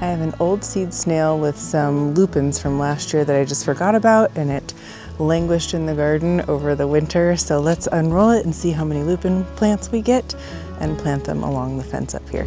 I have an old seed snail with some lupines from last year that I just forgot about, and it languished in the garden over the winter. So let's unroll it and see how many lupine plants we get and plant them along the fence up here.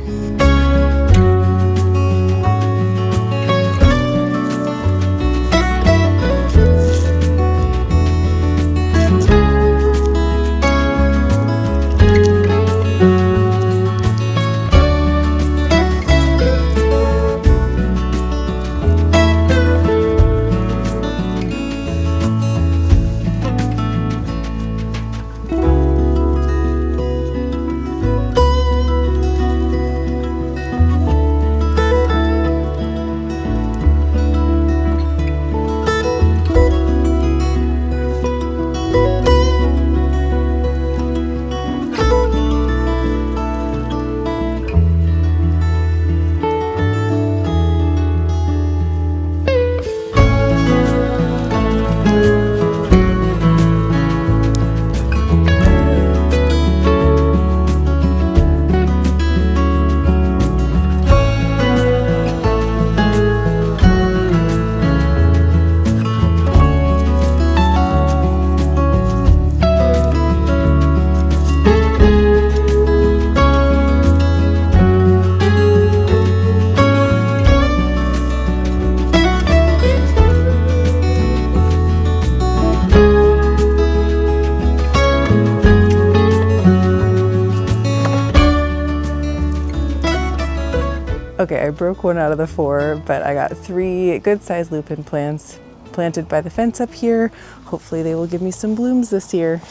Okay, I broke one out of the 4, but I got 3 good-sized lupine plants planted by the fence up here. Hopefully they will give me some blooms this year.